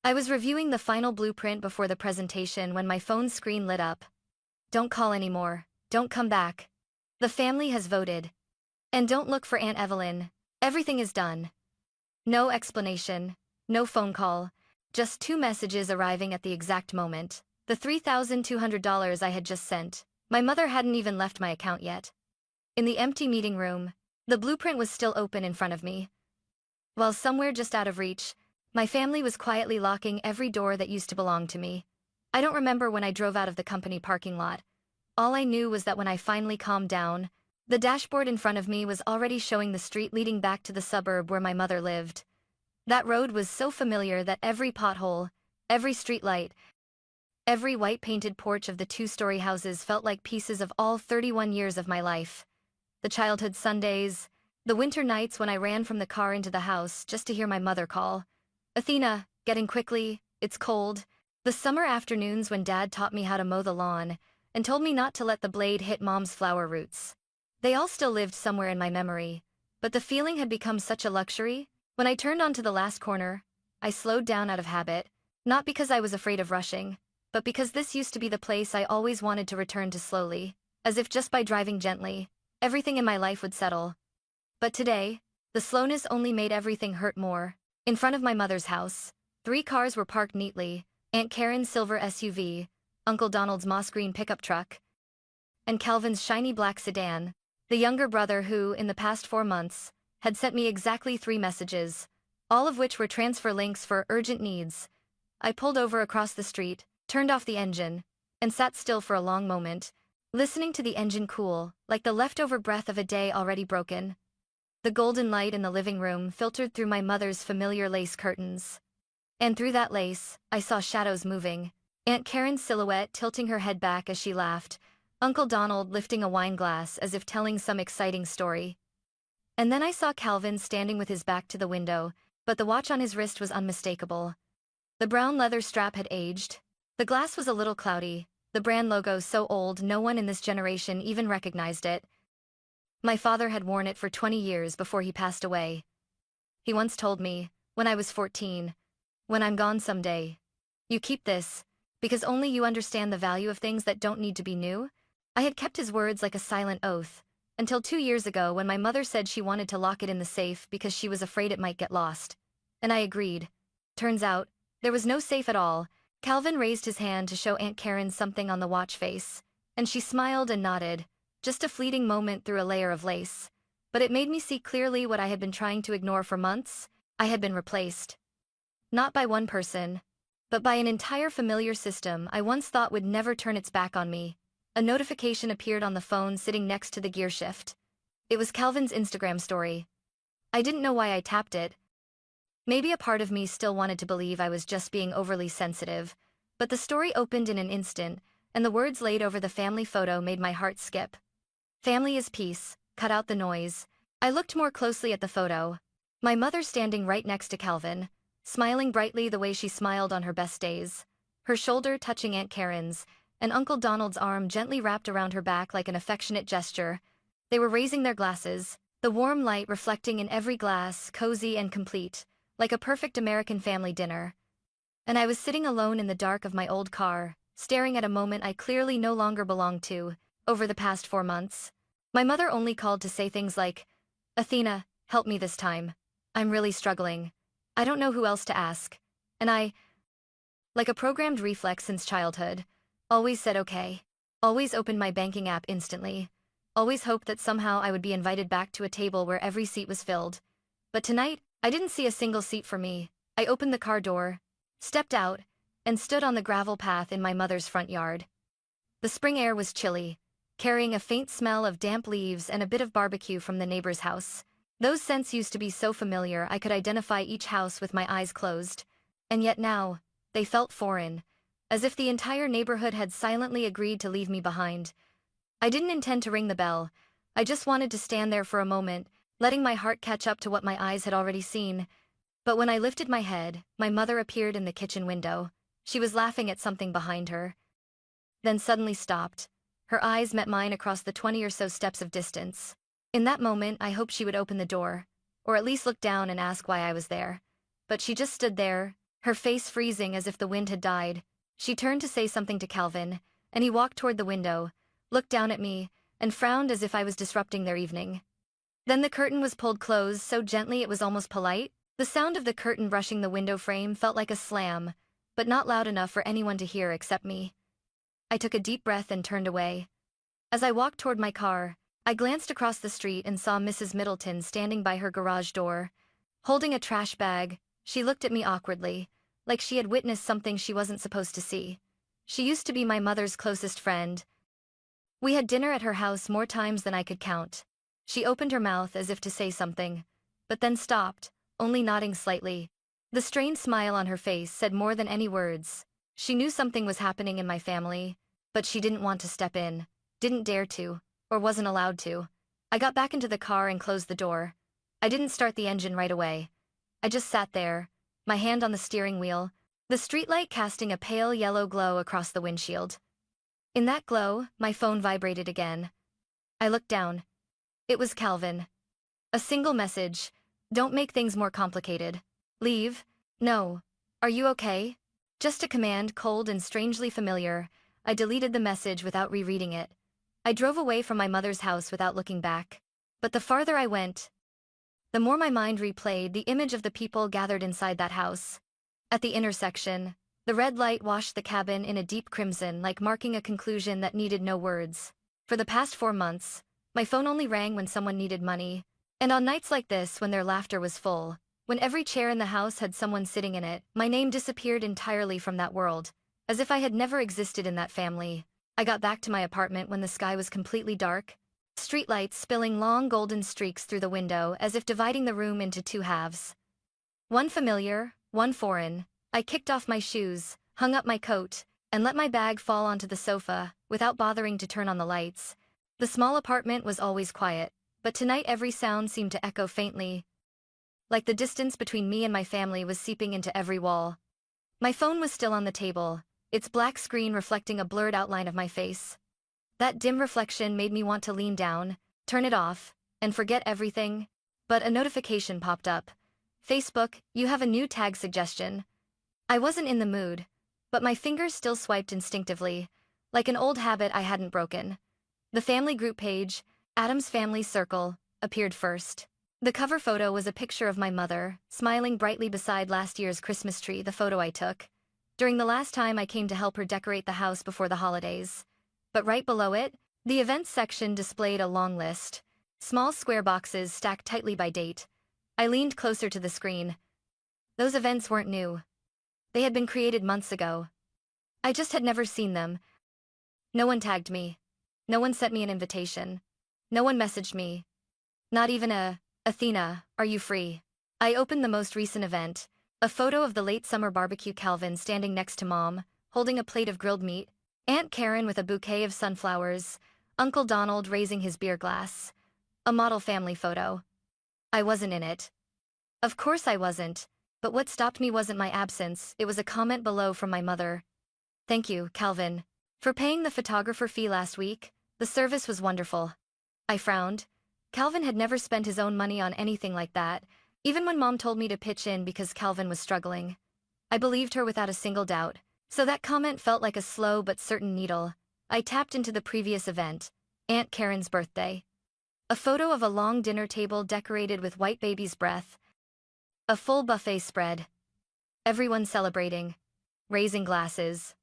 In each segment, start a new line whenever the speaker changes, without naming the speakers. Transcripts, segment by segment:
I was reviewing the final blueprint before the presentation when my phone's screen lit up. Don't call anymore. Don't come back. The family has voted. And don't look for Aunt Evelyn. Everything is done. No explanation. No phone call. Just two messages arriving at the exact moment. The $3,200 I had just sent. My mother hadn't even left my account yet. In the empty meeting room, the blueprint was still open in front of me. While somewhere just out of reach, my family was quietly locking every door that used to belong to me. I don't remember when I drove out of the company parking lot. All I knew was that when I finally calmed down, the dashboard in front of me was already showing the street leading back to the suburb where my mother lived. That road was so familiar that every pothole, every streetlight, every white-painted porch of the two-story houses felt like pieces of all 31 years of my life. The childhood Sundays, the winter nights when I ran from the car into the house just to hear my mother call, "Athena, get in quickly, it's cold." The summer afternoons when Dad taught me how to mow the lawn and told me not to let the blade hit Mom's flower roots. They all still lived somewhere in my memory, but the feeling had become such a luxury. When I turned onto the last corner, I slowed down out of habit, not because I was afraid of rushing, but because this used to be the place I always wanted to return to slowly, as if just by driving gently, everything in my life would settle. But today, the slowness only made everything hurt more. In front of my mother's house, 3 cars were parked neatly: Aunt Karen's silver SUV, Uncle Donald's moss green pickup truck, and Calvin's shiny black sedan, the younger brother who, in the past 4 months, had sent me exactly 3 messages, all of which were transfer links for urgent needs. I pulled over across the street, turned off the engine, and sat still for a long moment, listening to the engine cool, like the leftover breath of a day already broken. The golden light in the living room filtered through my mother's familiar lace curtains. And through that lace, I saw shadows moving. Aunt Karen's silhouette tilting her head back as she laughed, Uncle Donald lifting a wine glass as if telling some exciting story. And then I saw Calvin standing with his back to the window, but the watch on his wrist was unmistakable. The brown leather strap had aged. The glass was a little cloudy, the brand logo so old no one in this generation even recognized it. My father had worn it for 20 years before he passed away. He once told me, when I was 14, "When I'm gone someday, you keep this, because only you understand the value of things that don't need to be new." I had kept his words like a silent oath, until 2 years ago when my mother said she wanted to lock it in the safe because she was afraid it might get lost. And I agreed. Turns out, there was no safe at all. Calvin raised his hand to show Aunt Karen something on the watch face, and she smiled and nodded. Just a fleeting moment through a layer of lace. But it made me see clearly what I had been trying to ignore for months. I had been replaced. Not by one person, but by an entire familiar system I once thought would never turn its back on me. A notification appeared on the phone sitting next to the gear shift. It was Calvin's Instagram story. I didn't know why I tapped it. Maybe a part of me still wanted to believe I was just being overly sensitive, but the story opened in an instant, and the words laid over the family photo made my heart skip. "Family is peace, cut out the noise." I looked more closely at the photo. My mother standing right next to Calvin, smiling brightly the way she smiled on her best days, her shoulder touching Aunt Karen's, and Uncle Donald's arm gently wrapped around her back like an affectionate gesture. They were raising their glasses, the warm light reflecting in every glass, cozy and complete, like a perfect American family dinner. And I was sitting alone in the dark of my old car, staring at a moment I clearly no longer belonged to. Over the past 4 months, my mother only called to say things like, "Athena, help me this time. I'm really struggling. I don't know who else to ask." And I, like a programmed reflex since childhood, always said okay. Always opened my banking app instantly. Always hoped that somehow I would be invited back to a table where every seat was filled. But tonight, I didn't see a single seat for me. I opened the car door, stepped out, and stood on the gravel path in my mother's front yard. The spring air was chilly, carrying a faint smell of damp leaves and a bit of barbecue from the neighbor's house. Those scents used to be so familiar I could identify each house with my eyes closed. And yet now, they felt foreign, as if the entire neighborhood had silently agreed to leave me behind. I didn't intend to ring the bell. I just wanted to stand there for a moment, letting my heart catch up to what my eyes had already seen. But when I lifted my head, my mother appeared in the kitchen window. She was laughing at something behind her, then suddenly stopped. Her eyes met mine across the 20 or so steps of distance. In that moment, I hoped she would open the door, or at least look down and ask why I was there. But she just stood there, her face freezing as if the wind had died. She turned to say something to Calvin, and he walked toward the window, looked down at me, and frowned as if I was disrupting their evening. Then the curtain was pulled closed so gently it was almost polite. The sound of the curtain brushing the window frame felt like a slam, but not loud enough for anyone to hear except me. I took a deep breath and turned away. As I walked toward my car, I glanced across the street and saw Mrs. Middleton standing by her garage door. Holding a trash bag, she looked at me awkwardly, like she had witnessed something she wasn't supposed to see. She used to be my mother's closest friend. We had dinner at her house more times than I could count. She opened her mouth as if to say something, but then stopped, only nodding slightly. The strained smile on her face said more than any words. She knew something was happening in my family, but she didn't want to step in, didn't dare to, or wasn't allowed to. I got back into the car and closed the door. I didn't start the engine right away. I just sat there, my hand on the steering wheel, the streetlight casting a pale yellow glow across the windshield. In that glow, my phone vibrated again. I looked down. It was Calvin. A single message. Don't make things more complicated. Leave? No. Are you okay? Just a command, cold and strangely familiar. I deleted the message without rereading it. I drove away from my mother's house without looking back. But the farther I went, the more my mind replayed the image of the people gathered inside that house. At the intersection, the red light washed the cabin in a deep crimson, like marking a conclusion that needed no words. For the past 4 months, my phone only rang when someone needed money. And on nights like this, when their laughter was full, when every chair in the house had someone sitting in it, my name disappeared entirely from that world, as if I had never existed in that family. I got back to my apartment when the sky was completely dark, streetlights spilling long golden streaks through the window as if dividing the room into 2 halves. One familiar, one foreign. I kicked off my shoes, hung up my coat, and let my bag fall onto the sofa, without bothering to turn on the lights. The small apartment was always quiet, but tonight every sound seemed to echo faintly, like the distance between me and my family was seeping into every wall. My phone was still on the table, its black screen reflecting a blurred outline of my face. That dim reflection made me want to lean down, turn it off, and forget everything. But a notification popped up. Facebook, you have a new tag suggestion. I wasn't in the mood, but my fingers still swiped instinctively, like an old habit I hadn't broken. The family group page, Adam's Family Circle, appeared first. The cover photo was a picture of my mother, smiling brightly beside last year's Christmas tree, the photo I took during the last time I came to help her decorate the house before the holidays. But right below it, the events section displayed a long list, small square boxes stacked tightly by date. I leaned closer to the screen. Those events weren't new. They had been created months ago. I just had never seen them. No one tagged me. No one sent me an invitation. No one messaged me. Not even Athena, are you free? I opened the most recent event, a photo of the late summer barbecue, Calvin standing next to Mom, holding a plate of grilled meat, Aunt Karen with a bouquet of sunflowers, Uncle Donald raising his beer glass. A model family photo. I wasn't in it. Of course I wasn't, but what stopped me wasn't my absence, it was a comment below from my mother. Thank you, Calvin, for paying the photographer fee last week. The service was wonderful. I frowned. Calvin had never spent his own money on anything like that, even when Mom told me to pitch in because Calvin was struggling. I believed her without a single doubt, so that comment felt like a slow but certain needle. I tapped into the previous event, Aunt Karen's birthday. A photo of a long dinner table decorated with white baby's breath. A full buffet spread. Everyone celebrating, raising glasses.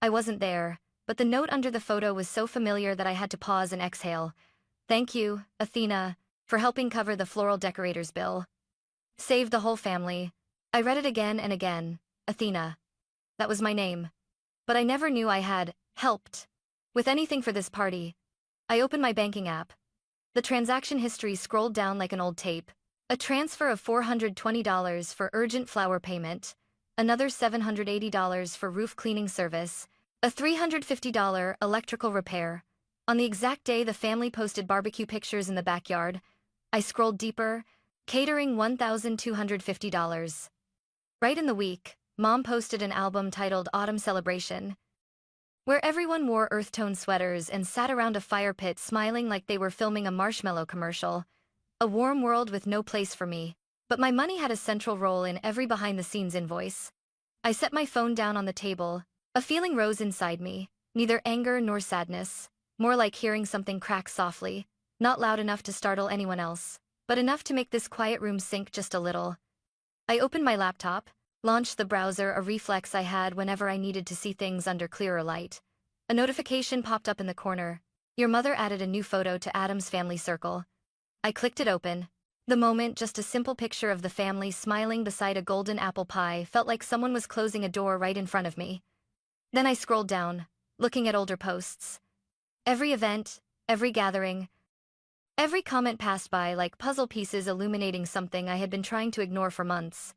I wasn't there, but the note under the photo was so familiar that I had to pause and exhale. Thank you, Athena, for helping cover the floral decorator's bill. Saved the whole family. I read it again and again. Athena. That was my name. But I never knew I had helped with anything for this party. I opened my banking app. The transaction history scrolled down like an old tape. A transfer of $420 for urgent flower payment, another $780 for roof cleaning service, a $350 electrical repair. On the exact day the family posted barbecue pictures in the backyard, I scrolled deeper, catering $1,250. Right in the week, Mom posted an album titled Autumn Celebration, where everyone wore earth-tone sweaters and sat around a fire pit smiling like they were filming a marshmallow commercial. A warm world with no place for me. But my money had a central role in every behind-the-scenes invoice. I set my phone down on the table. A feeling rose inside me, neither anger nor sadness, more like hearing something crack softly, not loud enough to startle anyone else, but enough to make this quiet room sink just a little. I opened my laptop, launched the browser, a reflex I had whenever I needed to see things under clearer light. A notification popped up in the corner. Your mother added a new photo to Adam's family circle. I clicked it open. The moment, just a simple picture of the family smiling beside a golden apple pie, felt like someone was closing a door right in front of me. Then I scrolled down, looking at older posts. Every event, every gathering, every comment passed by like puzzle pieces illuminating something I had been trying to ignore for months.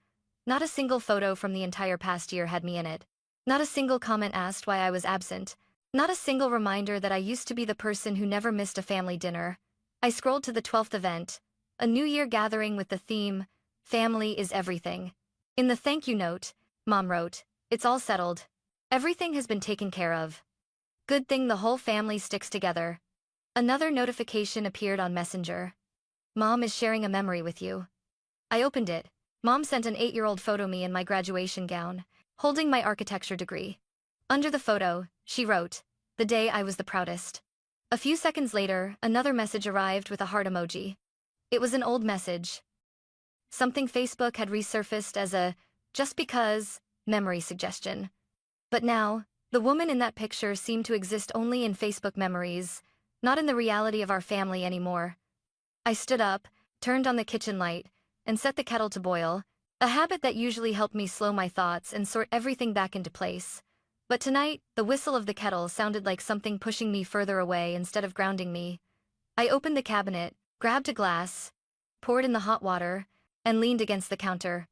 Not a single photo from the entire past year had me in it. Not a single comment asked why I was absent. Not a single reminder that I used to be the person who never missed a family dinner. I scrolled to the 12th event, a New Year gathering with the theme, Family is Everything. In the thank you note, Mom wrote, "It's all settled. Everything has been taken care of. Good thing the whole family sticks together." Another notification appeared on Messenger. "Mom is sharing a memory with you." I opened it. Mom sent an 8-year-old photo me in my graduation gown, holding my architecture degree. Under the photo, she wrote, "The day I was the proudest." A few seconds later, another message arrived with a heart emoji. It was an old message. Something Facebook had resurfaced as a "just because" memory suggestion. But now, the woman in that picture seemed to exist only in Facebook memories, not in the reality of our family anymore. I stood up, turned on the kitchen light, and set the kettle to boil, a habit that usually helped me slow my thoughts and sort everything back into place. But tonight, the whistle of the kettle sounded like something pushing me further away instead of grounding me. I opened the cabinet, grabbed a glass, poured in the hot water, and leaned against the counter.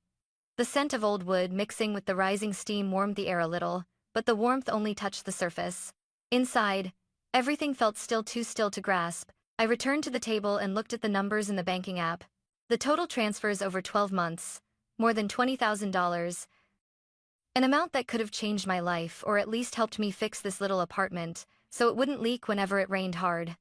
The scent of old wood mixing with the rising steam warmed the air a little, but the warmth only touched the surface. Inside, everything felt still too still to grasp. I returned to the table and looked at the numbers in the banking app. The total transfers over 12 months, more than $20,000. An amount that could have changed my life or at least helped me fix this little apartment so it wouldn't leak whenever it rained hard.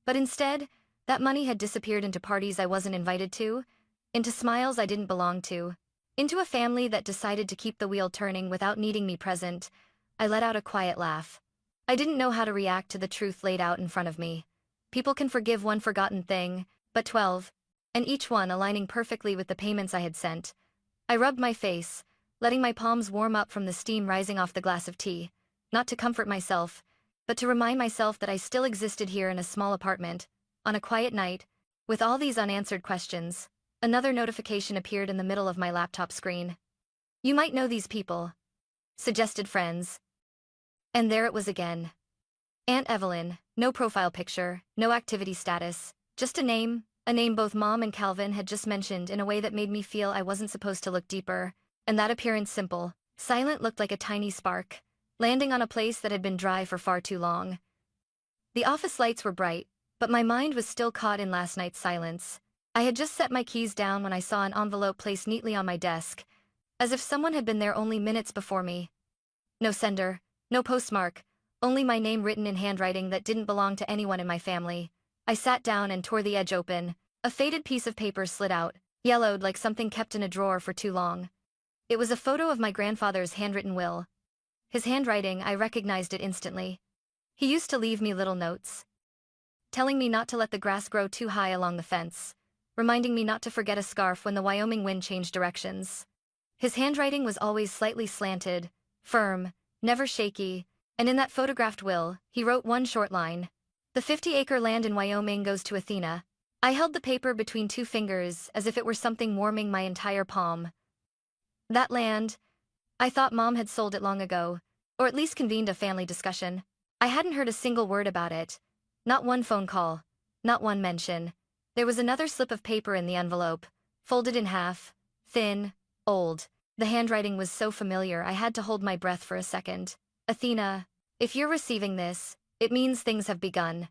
But instead, that money had disappeared into parties I wasn't invited to, into smiles I didn't belong to, into a family that decided to keep the wheel turning without needing me present. I let out a quiet laugh. I didn't know how to react to the truth laid out in front of me. People can forgive one forgotten thing, but 12, and each one aligning perfectly with the payments I had sent. I rubbed my face, letting my palms warm up from the steam rising off the glass of tea, not to comfort myself, but to remind myself that I still existed here in a small apartment, on a quiet night, with all these unanswered questions. Another notification appeared in the middle of my laptop screen. "You might know these people," suggested friends. And there it was again. Aunt Evelyn, no profile picture, no activity status, just a name both Mom and Calvin had just mentioned in a way that made me feel I wasn't supposed to look deeper, and that appearance simple, silent looked like a tiny spark, landing on a place that had been dry for far too long. The office lights were bright, but my mind was still caught in last night's silence. I had just set my keys down when I saw an envelope placed neatly on my desk, as if someone had been there only minutes before me. No sender, no postmark, only my name written in handwriting that didn't belong to anyone in my family. I sat down and tore the edge open. A faded piece of paper slid out, yellowed like something kept in a drawer for too long. It was a photo of my grandfather's handwritten will. His handwriting, I recognized it instantly. He used to leave me little notes, telling me not to let the grass grow too high along the fence, reminding me not to forget a scarf when the Wyoming wind changed directions. His handwriting was always slightly slanted, firm, never shaky, and in that photographed will, he wrote one short line. "The 50-acre land in Wyoming goes to Athena." I held the paper between two fingers as if it were something warming my entire palm. That land, I thought Mom had sold it long ago, or at least convened a family discussion. I hadn't heard a single word about it. Not one phone call, not one mention. There was another slip of paper in the envelope, folded in half, thin, old. The handwriting was so familiar I had to hold my breath for a second. "Athena, if you're receiving this, it means things have begun."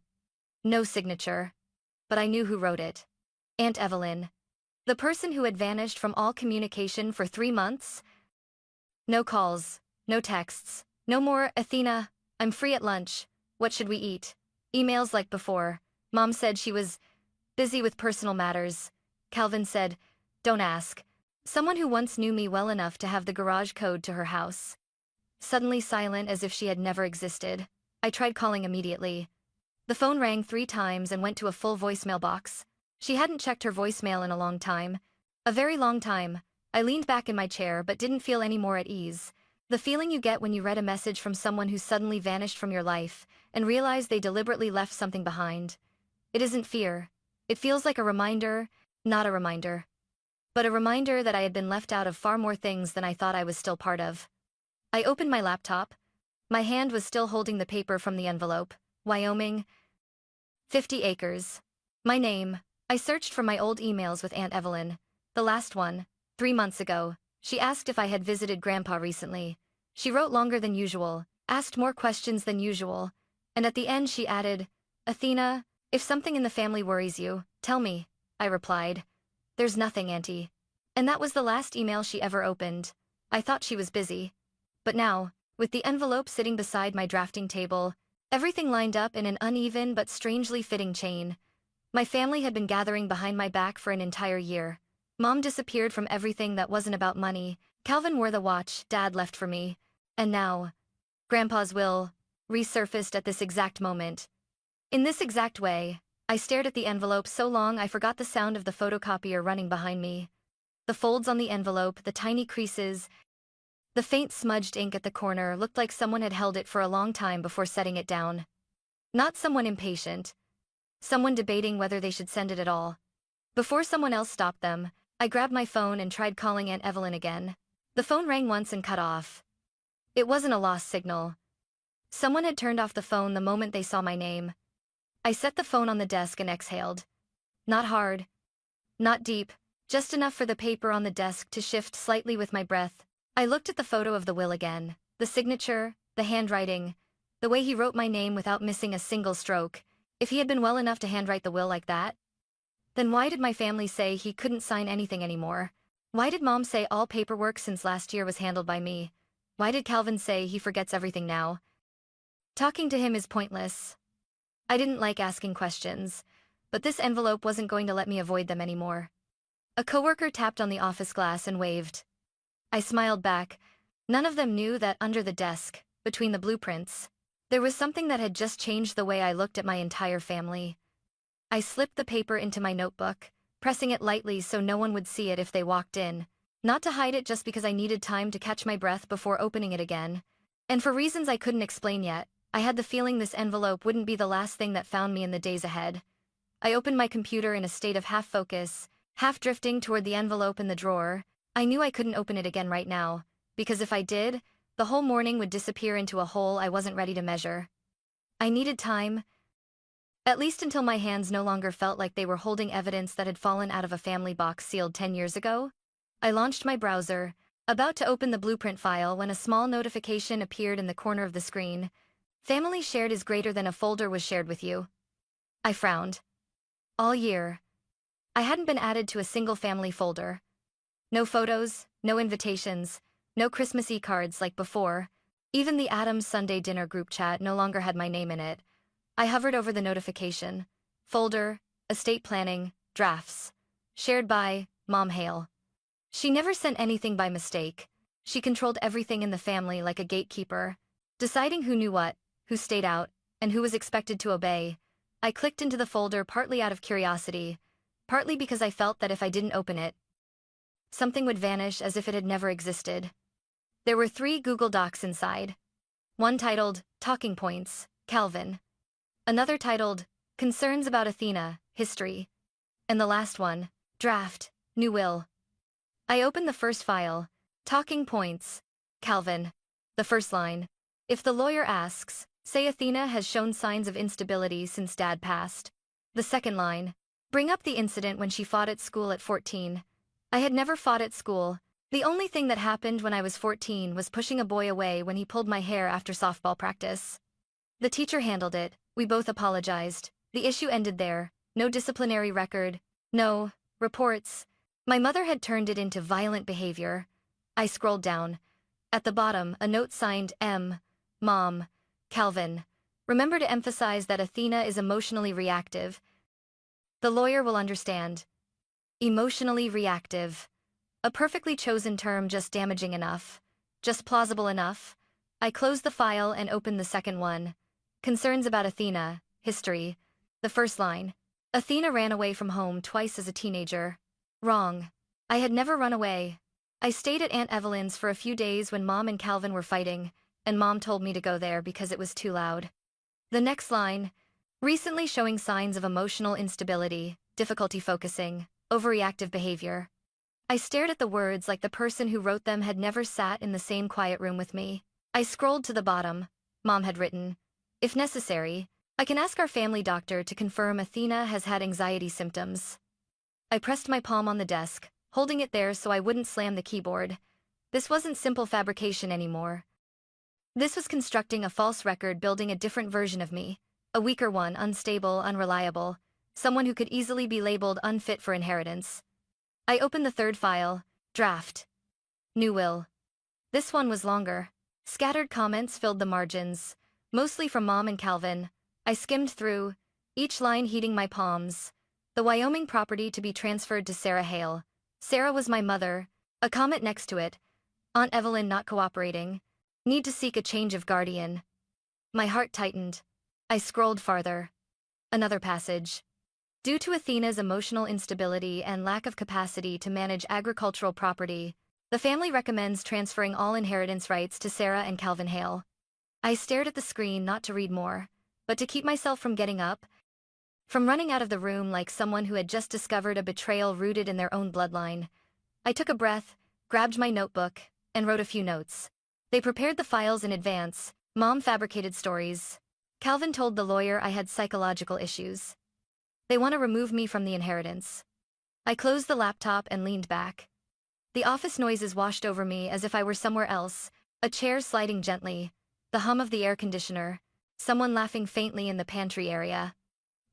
No signature. But I knew who wrote it. Aunt Evelyn. The person who had vanished from all communication for 3 months? No calls, no texts, no more, "Athena, I'm free at lunch. What should we eat?" Emails like before. Mom said she was busy with personal matters. Calvin said, "Don't ask." Someone who once knew me well enough to have the garage code to her house. Suddenly silent as if she had never existed. I tried calling immediately. The phone rang 3 times and went to a full voicemail box. She hadn't checked her voicemail in a long time. A very long time. I leaned back in my chair but didn't feel any more at ease. The feeling you get when you read a message from someone who suddenly vanished from your life and realize they deliberately left something behind. It isn't fear. It feels like a reminder, not a reminder. But a reminder that I had been left out of far more things than I thought I was still part of. I opened my laptop. My hand was still holding the paper from the envelope. Wyoming. 50 acres. My name. I searched for my old emails with Aunt Evelyn. The last one, 3 months ago. She asked if I had visited Grandpa recently. She wrote longer than usual, asked more questions than usual, and at the end she added, "Athena, if something in the family worries you, tell me," I replied. "There's nothing, Auntie." And that was the last email she ever opened. I thought she was busy. But now, with the envelope sitting beside my drafting table, everything lined up in an uneven but strangely fitting chain. My family had been gathering behind my back for an entire year. Mom disappeared from everything that wasn't about money. Calvin wore the watch Dad left for me. And now, Grandpa's will resurfaced at this exact moment. In this exact way, I stared at the envelope so long I forgot the sound of the photocopier running behind me. The folds on the envelope, the tiny creases, the faint smudged ink at the corner looked like someone had held it for a long time before setting it down. Not someone impatient. Someone debating whether they should send it at all. Before someone else stopped them, I grabbed my phone and tried calling Aunt Evelyn again. The phone rang once and cut off. It wasn't a lost signal. Someone had turned off the phone the moment they saw my name. I set the phone on the desk and exhaled. Not hard. Not deep. Just enough for the paper on the desk to shift slightly with my breath. I looked at the photo of the will again. The signature, the handwriting, the way he wrote my name without missing a single stroke. If he had been well enough to handwrite the will like that, then why did my family say he couldn't sign anything anymore? Why did Mom say all paperwork since last year was handled by me? Why did Calvin say he forgets everything now? Talking to him is pointless. I didn't like asking questions, but this envelope wasn't going to let me avoid them anymore. A coworker tapped on the office glass and waved. I smiled back. None of them knew that under the desk, between the blueprints, there was something that had just changed the way I looked at my entire family. I slipped the paper into my notebook, pressing it lightly so no one would see it if they walked in, not to hide it just because I needed time to catch my breath before opening it again. And for reasons I couldn't explain yet, I had the feeling this envelope wouldn't be the last thing that found me in the days ahead. I opened my computer in a state of half-focus, half-drifting toward the envelope in the drawer. I knew I couldn't open it again right now, because if I did, the whole morning would disappear into a hole I wasn't ready to measure. I needed time, at least until my hands no longer felt like they were holding evidence that had fallen out of a family box sealed 10 years ago. I launched my browser, about to open the blueprint file when a small notification appeared in the corner of the screen. Family shared is greater than a folder was shared with you. I frowned. All year, I hadn't been added to a single family folder. No photos, no invitations, no Christmas e-cards like before. Even the Adams Sunday dinner group chat no longer had my name in it. I hovered over the notification. Folder, estate planning, drafts. Shared by Mom Hale. She never sent anything by mistake. She controlled everything in the family like a gatekeeper, deciding who knew what, who stayed out, and who was expected to obey. I clicked into the folder partly out of curiosity, partly because I felt that if I didn't open it, something would vanish as if it had never existed. There were 3 Google Docs inside. One titled, Talking Points, Calvin. Another titled, Concerns about Athena, History. And the last one, Draft, New Will. I opened the first file, Talking Points, Calvin. The first line, if the lawyer asks, say Athena has shown signs of instability since Dad passed. The second line, bring up the incident when she fought at school at 14. I had never fought at school. The only thing that happened when I was 14 was pushing a boy away when he pulled my hair after softball practice. The teacher handled it. We both apologized. The issue ended there. No disciplinary record. No reports. My mother had turned it into violent behavior. I scrolled down. At the bottom, a note signed M. Mom. Calvin. Remember to emphasize that Athena is emotionally reactive. The lawyer will understand. Emotionally reactive. A perfectly chosen term, just damaging enough. Just plausible enough. I closed the file and opened the second one. Concerns about Athena. History. The first line. Athena ran away from home twice as a teenager. Wrong. I had never run away. I stayed at Aunt Evelyn's for a few days when Mom and Calvin were fighting, and Mom told me to go there because it was too loud. The next line. Recently showing signs of emotional instability, difficulty focusing, overreactive behavior. I stared at the words like the person who wrote them had never sat in the same quiet room with me. I scrolled to the bottom. Mom had written, "If necessary, I can ask our family doctor to confirm Athena has had anxiety symptoms." I pressed my palm on the desk, holding it there so I wouldn't slam the keyboard. This wasn't simple fabrication anymore. This was constructing a false record, building a different version of me. A weaker one, unstable, unreliable. Someone who could easily be labeled unfit for inheritance. I opened the third file. Draft. New will. This one was longer. Scattered comments filled the margins, mostly from Mom and Calvin. I skimmed through, each line heating my palms. The Wyoming property to be transferred to Sarah Hale. Sarah was my mother. A comment next to it. Aunt Evelyn not cooperating. Need to seek a change of guardian. My heart tightened. I scrolled farther. Another passage. Due to Athena's emotional instability and lack of capacity to manage agricultural property, the family recommends transferring all inheritance rights to Sarah and Calvin Hale. I stared at the screen not to read more, but to keep myself from getting up, from running out of the room like someone who had just discovered a betrayal rooted in their own bloodline. I took a breath, grabbed my notebook, and wrote a few notes. They prepared the files in advance. Mom fabricated stories. Calvin told the lawyer I had psychological issues. They want to remove me from the inheritance. I closed the laptop and leaned back. The office noises washed over me as if I were somewhere else, a chair sliding gently, the hum of the air conditioner, someone laughing faintly in the pantry area.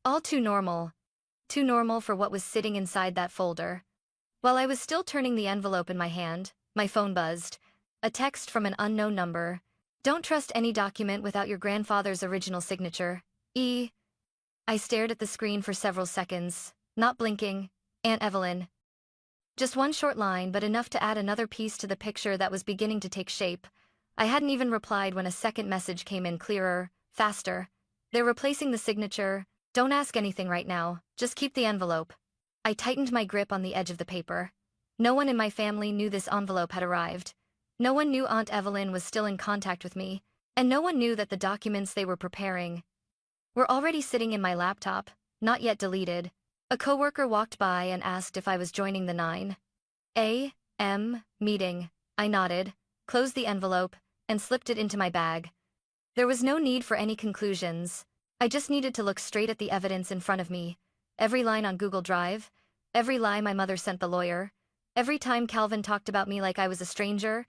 All too normal. Too normal for what was sitting inside that folder. While I was still turning the envelope in my hand, my phone buzzed. A text from an unknown number. Don't trust any document without your grandfather's original signature. E. I stared at the screen for several seconds, not blinking. Aunt Evelyn. Just one short line, but enough to add another piece to the picture that was beginning to take shape. I hadn't even replied when a second message came in, clearer, faster. They're replacing the signature. Don't ask anything right now, just keep the envelope. I tightened my grip on the edge of the paper. No one in my family knew this envelope had arrived. No one knew Aunt Evelyn was still in contact with me, and no one knew that the documents they were preparing were already sitting in my laptop, not yet deleted. A coworker walked by and asked if I was joining the 9 a.m. meeting. I nodded, closed the envelope, and slipped it into my bag. There was no need for any conclusions. I just needed to look straight at the evidence in front of me. Every line on Google Drive, every lie my mother sent the lawyer, every time Calvin talked about me like I was a stranger.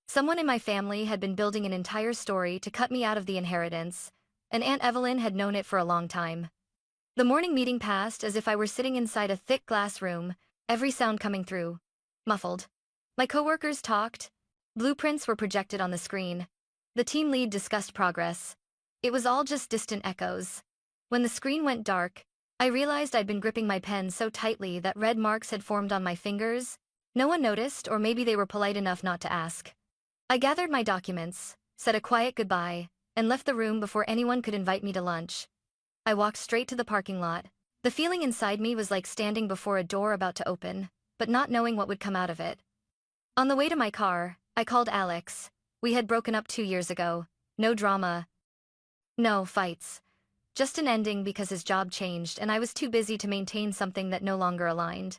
Someone in my family had been building an entire story to cut me out of the inheritance, and Aunt Evelyn had known it for a long time. The morning meeting passed as if I were sitting inside a thick glass room, every sound coming through, muffled. My coworkers talked. Blueprints were projected on the screen. The team lead discussed progress. It was all just distant echoes. When the screen went dark, I realized I'd been gripping my pen so tightly that red marks had formed on my fingers. No one noticed, or maybe they were polite enough not to ask. I gathered my documents, said a quiet goodbye, and left the room before anyone could invite me to lunch. I walked straight to the parking lot. The feeling inside me was like standing before a door about to open, but not knowing what would come out of it. On the way to my car, I called Alex. We had broken up 2 years ago. No drama. No fights. Just an ending because his job changed and I was too busy to maintain something that no longer aligned.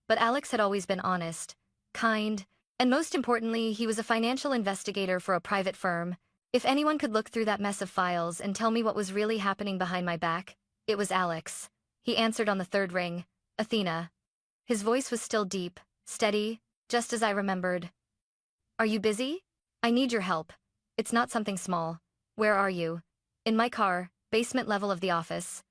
But Alex had always been honest, kind, and most importantly, he was a financial investigator for a private firm. If anyone could look through that mess of files and tell me what was really happening behind my back, it was Alex. He answered on the third ring. Athena. His voice was still deep, steady, just as I remembered. Are you busy? I need your help. It's not something small. Where are you? In my car, basement level of the office.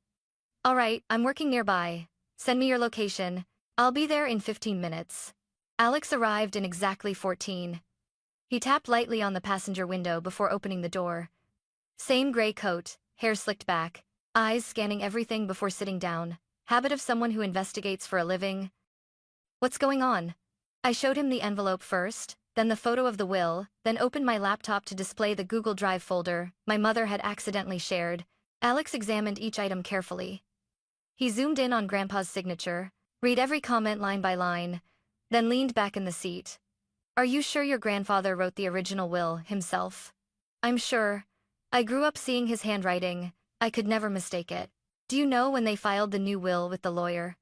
All right, I'm working nearby. Send me your location. I'll be there in 15 minutes. Alex arrived in exactly 14. He tapped lightly on the passenger window before opening the door. Same gray coat, hair slicked back, eyes scanning everything before sitting down. Habit of someone who investigates for a living. What's going on? I showed him the envelope first, then the photo of the will, then opened my laptop to display the Google Drive folder my mother had accidentally shared. Alex examined each item carefully. He zoomed in on Grandpa's signature, read every comment line by line, then leaned back in the seat. Are you sure your grandfather wrote the original will himself? I'm sure. I grew up seeing his handwriting. I could never mistake it. Do you know when they filed the new will with the lawyer?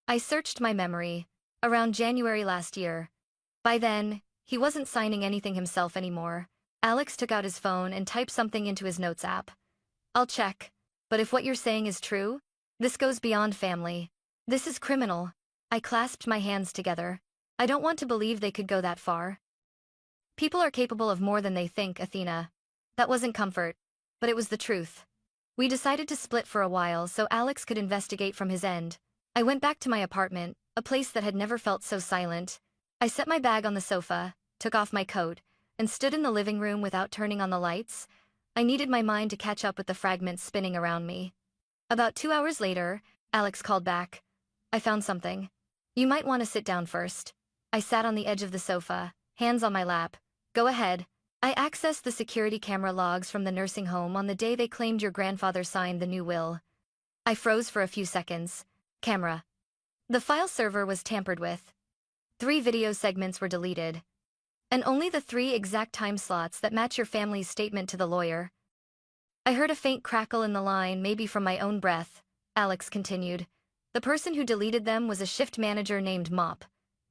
I searched my memory. Around January last year. By then, he wasn't signing anything himself anymore. Alex took out his phone and typed something into his notes app. I'll check. But if what you're saying is true, this goes beyond family. This is criminal. I clasped my hands together. I don't want to believe they could go that far. People are capable of more than they think, Athena. That wasn't comfort, but it was the truth. We decided to split for a while so Alex could investigate from his end. I went back to my apartment, a place that had never felt so silent. I set my bag on the sofa, took off my coat, and stood in the living room without turning on the lights. I needed my mind to catch up with the fragments spinning around me. About 2 hours later, Alex called back. I found something. You might want to sit down first. I sat on the edge of the sofa, hands on my lap. Go ahead. I accessed the security camera logs from the nursing home on the day they claimed your grandfather signed the new will. I froze for a few seconds. Camera. The file server was tampered with. 3 video segments were deleted. And only the 3 exact time slots that match your family's statement to the lawyer. I heard a faint crackle in the line, maybe from my own breath. Alex continued. The person who deleted them was a shift manager named Mop.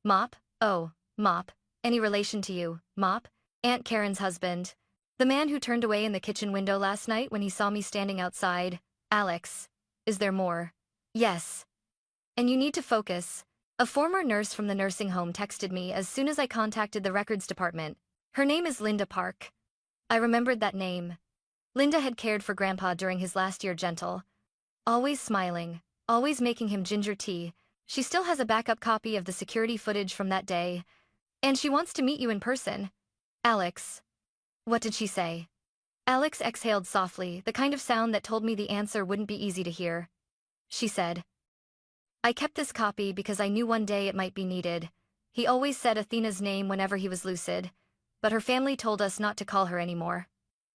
Mop? Oh, Mop. Any relation to you, Mop? Aunt Karen's husband. The man who turned away in the kitchen window last night when he saw me standing outside. Alex. Is there more? Yes. And you need to focus. A former nurse from the nursing home texted me as soon as I contacted the records department. Her name is Linda Park. I remembered that name. Linda had cared for Grandpa during his last year gentle. Always smiling, always making him ginger tea. She still has a backup copy of the security footage from that day. And she wants to meet you in person. Alex. What did she say? Alex exhaled softly, the kind of sound that told me the answer wouldn't be easy to hear. She said, I kept this copy because I knew one day it might be needed. He always said Athena's name whenever he was lucid, but her family told us not to call her anymore.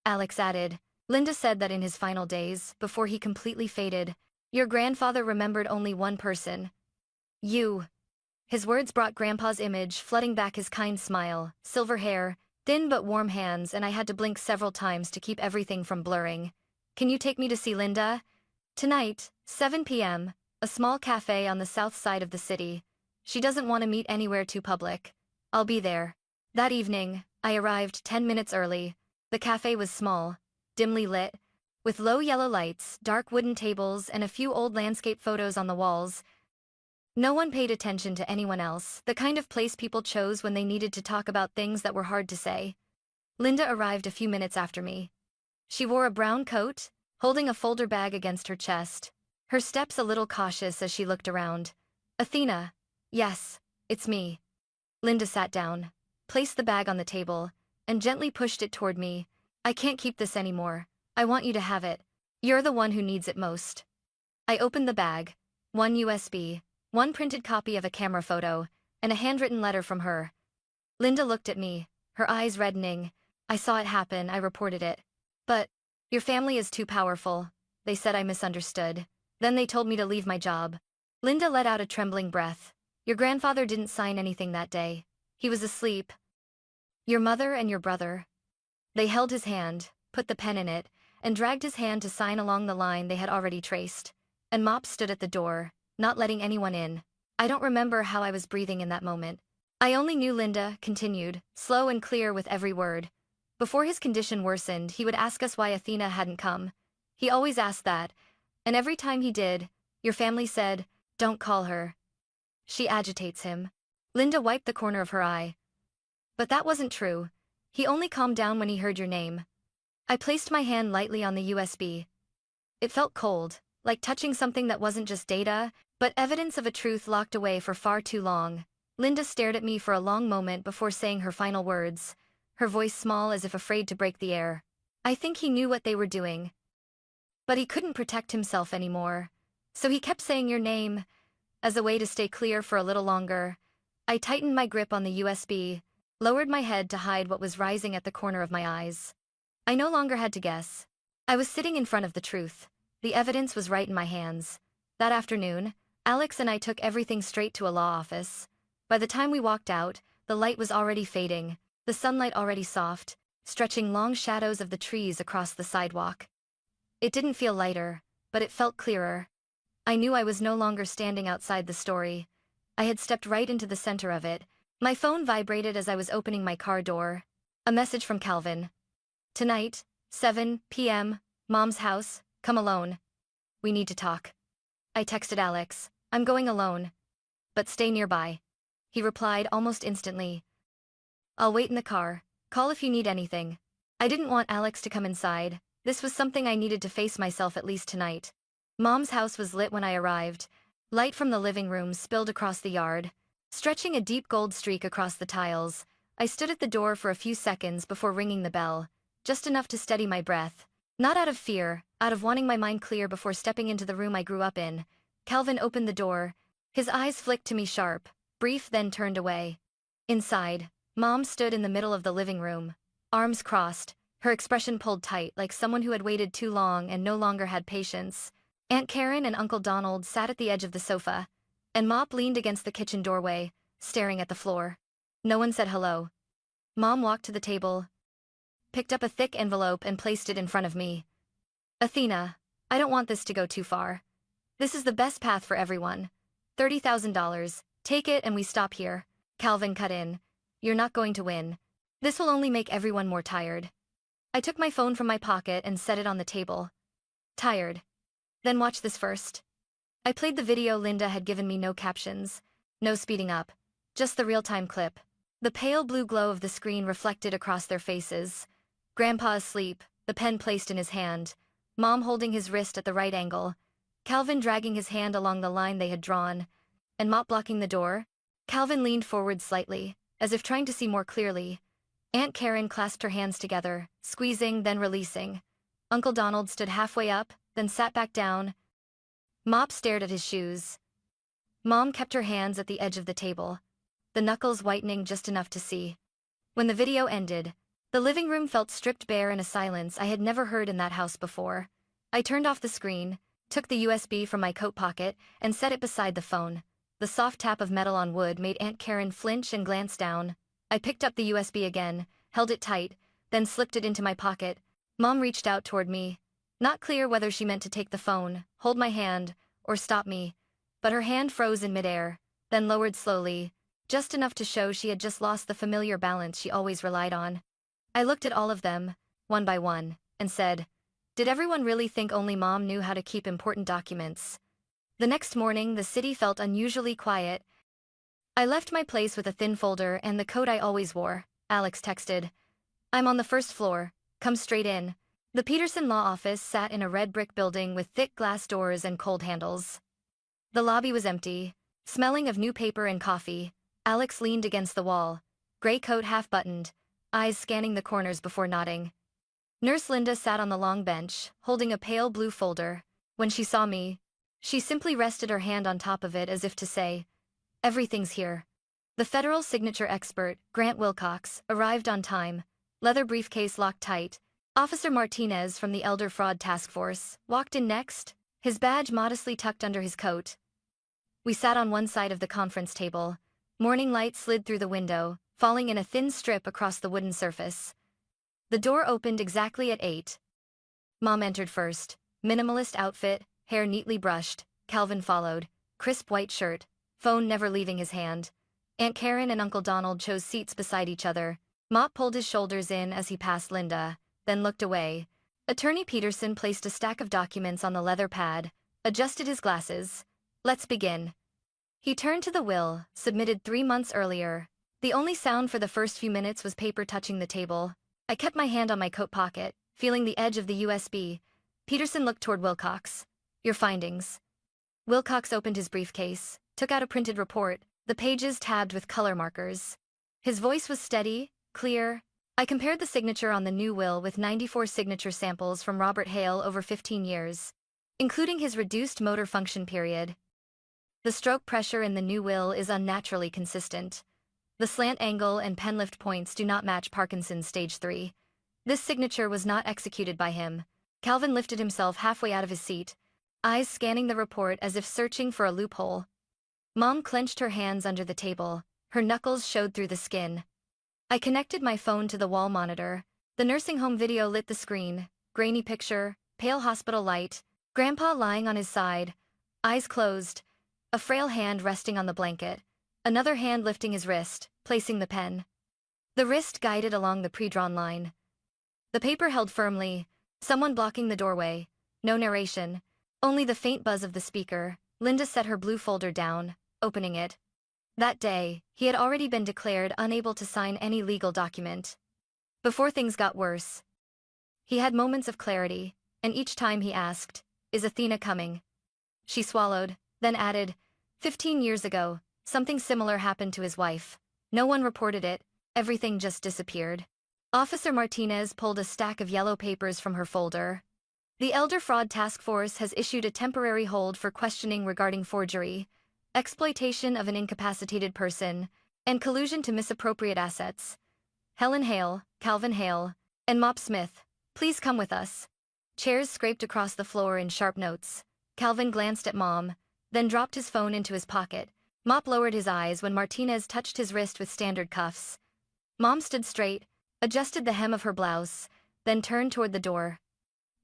Alex added, Linda said that in his final days, before he completely faded, your grandfather remembered only one person. You. His words brought Grandpa's image flooding back, his kind smile, silver hair, thin but warm hands, and I had to blink several times to keep everything from blurring. Can you take me to see Linda? Tonight, 7 p.m., a small cafe on the south side of the city. She doesn't want to meet anywhere too public. I'll be there. That evening, I arrived 10 minutes early. The cafe was small, dimly lit, with low yellow lights, dark wooden tables, and a few old landscape photos on the walls. No one paid attention to anyone else, the kind of place people chose when they needed to talk about things that were hard to say. Linda arrived a few minutes after me. She wore a brown coat, holding a folder bag against her chest, her steps a little cautious as she looked around. Athena. Yes, it's me. Linda sat down, placed the bag on the table, and gently pushed it toward me. I can't keep this anymore. I want you to have it. You're the one who needs it most. I opened the bag. 1 USB, 1 printed copy of a camera photo, and a handwritten letter from her. Linda looked at me, her eyes reddening. I saw it happen, I reported it. But, your family is too powerful. They said I misunderstood. Then they told me to leave my job. Linda let out a trembling breath. Your grandfather didn't sign anything that day. He was asleep. Your mother and your brother. They held his hand, put the pen in it, and dragged his hand to sign along the line they had already traced. And Mop stood at the door, not letting anyone in. I don't remember how I was breathing in that moment. I only knew Linda continued, slow and clear with every word. Before his condition worsened, he would ask us why Athena hadn't come. He always asked that, and every time he did, your family said, don't call her. She agitates him. Linda wiped the corner of her eye. But that wasn't true. He only calmed down when he heard your name. I placed my hand lightly on the USB. It felt cold, like touching something that wasn't just data, but evidence of a truth locked away for far too long. Linda stared at me for a long moment before saying her final words, her voice small as if afraid to break the air. I think he knew what they were doing. But he couldn't protect himself anymore. So he kept saying your name, as a way to stay clear for a little longer. I tightened my grip on the USB, lowered my head to hide what was rising at the corner of my eyes. I no longer had to guess. I was sitting in front of the truth. The evidence was right in my hands. That afternoon, Alex and I took everything straight to a law office. By the time we walked out, the light was already fading, the sunlight already soft, stretching long shadows of the trees across the sidewalk. It didn't feel lighter, but it felt clearer. I knew I was no longer standing outside the story. I had stepped right into the center of it. My phone vibrated as I was opening my car door. A message from Calvin. Tonight, 7 p.m., Mom's house, come alone. We need to talk. I texted Alex, I'm going alone. But stay nearby. He replied almost instantly. I'll wait in the car. Call if you need anything. I didn't want Alex to come inside. This was something I needed to face myself at least tonight. Mom's house was lit when I arrived. Light from the living room spilled across the yard, stretching a deep gold streak across the tiles. I stood at the door for a few seconds before ringing the bell, just enough to steady my breath. Not out of fear, out of wanting my mind clear before stepping into the room I grew up in. Calvin opened the door. His eyes flicked to me sharp, brief, then turned away. Inside, Mom stood in the middle of the living room, arms crossed, her expression pulled tight like someone who had waited too long and no longer had patience. Aunt Karen and Uncle Donald sat at the edge of the sofa, and Mop leaned against the kitchen doorway, staring at the floor. No one said hello. Mom walked to the table, picked up a thick envelope and placed it in front of me. Athena, I don't want this to go too far. This is the best path for everyone. $30,000. Take it and we stop here. Calvin cut in. You're not going to win. This will only make everyone more tired. I took my phone from my pocket and set it on the table. Tired. Then watch this first. I played the video Linda had given me, no captions, no speeding up, just the real-time clip. The pale blue glow of the screen reflected across their faces. Grandpa asleep, the pen placed in his hand, Mom holding his wrist at the right angle, Calvin dragging his hand along the line they had drawn, and Mop blocking the door. Calvin leaned forward slightly, as if trying to see more clearly. Aunt Karen clasped her hands together, squeezing, then releasing. Uncle Donald stood halfway up, then sat back down. Mop stared at his shoes. Mom kept her hands at the edge of the table, the knuckles whitening just enough to see. When the video ended, the living room felt stripped bare in a silence I had never heard in that house before. I turned off the screen, took the USB from my coat pocket, and set it beside the phone. The soft tap of metal on wood made Aunt Karen flinch and glance down. I picked up the USB again, held it tight, then slipped it into my pocket. Mom reached out toward me. Not clear whether she meant to take the phone, hold my hand, or stop me, but her hand froze in midair, then lowered slowly, just enough to show she had just lost the familiar balance she always relied on. I looked at all of them, one by one, and said, did everyone really think only Mom knew how to keep important documents? The next morning, the city felt unusually quiet. I left my place with a thin folder and the coat I always wore. Alex texted, I'm on the first floor, come straight in. The Peterson Law Office sat in a red brick building with thick glass doors and cold handles. The lobby was empty, smelling of new paper and coffee. Alex leaned against the wall, gray coat half-buttoned, eyes scanning the corners before nodding. Nurse Linda sat on the long bench, holding a pale blue folder. When she saw me, she simply rested her hand on top of it as if to say, everything's here. The federal signature expert, Grant Wilcox, arrived on time, leather briefcase locked tight. Officer Martinez from the Elder Fraud Task Force walked in next, his badge modestly tucked under his coat. We sat on one side of the conference table. Morning light slid through the window, falling in a thin strip across the wooden surface. The door opened exactly at 8. Mom entered first, minimalist outfit, hair neatly brushed. Calvin followed, crisp white shirt, phone never leaving his hand. Aunt Karen and Uncle Donald chose seats beside each other. Mop pulled his shoulders in as he passed Linda, then looked away. Attorney Peterson placed a stack of documents on the leather pad, adjusted his glasses. Let's begin. He turned to the will, submitted 3 months earlier. The only sound for the first few minutes was paper touching the table. I kept my hand on my coat pocket, feeling the edge of the USB. Peterson looked toward Wilcox. Your findings. Wilcox opened his briefcase, took out a printed report, the pages tabbed with color markers. His voice was steady, clear. I compared the signature on the new will with 94 signature samples from Robert Hale over 15 years, including his reduced motor function period. The stroke pressure in the new will is unnaturally consistent. The slant angle and pen lift points do not match Parkinson's stage 3. This signature was not executed by him. Calvin lifted himself halfway out of his seat, eyes scanning the report as if searching for a loophole. Mom clenched her hands under the table. Her knuckles showed through the skin. I connected my phone to the wall monitor. The nursing home video lit the screen. Grainy picture, pale hospital light, Grandpa lying on his side, eyes closed, a frail hand resting on the blanket, another hand lifting his wrist, placing the pen. The wrist guided along the pre-drawn line. The paper held firmly, someone blocking the doorway. No narration, only the faint buzz of the speaker. Linda set her blue folder down, opening it. That day, he had already been declared unable to sign any legal document. Before things got worse, he had moments of clarity, and each time he asked, "Is Athena coming?" She swallowed, then added, 15 years ago, something similar happened to his wife. No one reported it, everything just disappeared. Officer Martinez pulled a stack of yellow papers from her folder. The Elder Fraud Task Force has issued a temporary hold for questioning regarding forgery, exploitation of an incapacitated person, and collusion to misappropriate assets. Helen Hale, Calvin Hale, and Mop Smith, please come with us. Chairs scraped across the floor in sharp notes. Calvin glanced at Mom, then dropped his phone into his pocket. Mop lowered his eyes when Martinez touched his wrist with standard cuffs. Mom stood straight, adjusted the hem of her blouse, then turned toward the door.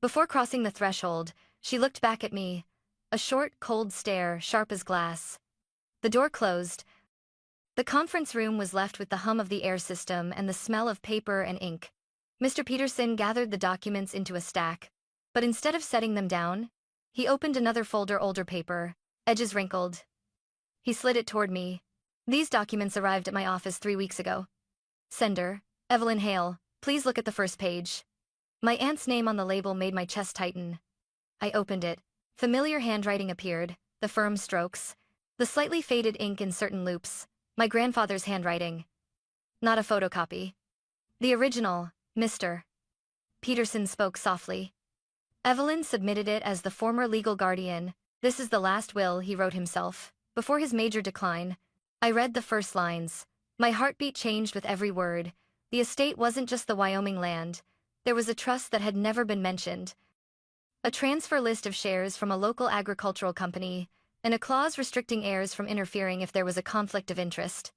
Before crossing the threshold, she looked back at me, a short, cold stare, sharp as glass. The door closed. The conference room was left with the hum of the air system and the smell of paper and ink. Mr. Peterson gathered the documents into a stack, but instead of setting them down, he opened another folder, older paper, edges wrinkled. He slid it toward me. These documents arrived at my office 3 weeks ago. Sender, Evelyn Hale, please look at the first page. My aunt's name on the label made my chest tighten. I opened it. Familiar handwriting appeared, the firm strokes, the slightly faded ink in certain loops, my grandfather's handwriting. Not a photocopy. The original, Mr. Peterson spoke softly. Evelyn submitted it as the former legal guardian. This is the last will he wrote himself. Before his major decline, I read the first lines. My heartbeat changed with every word. The estate wasn't just the Wyoming land. There was a trust that had never been mentioned. A transfer list of shares from a local agricultural company, and a clause restricting heirs from interfering if there was a conflict of interest.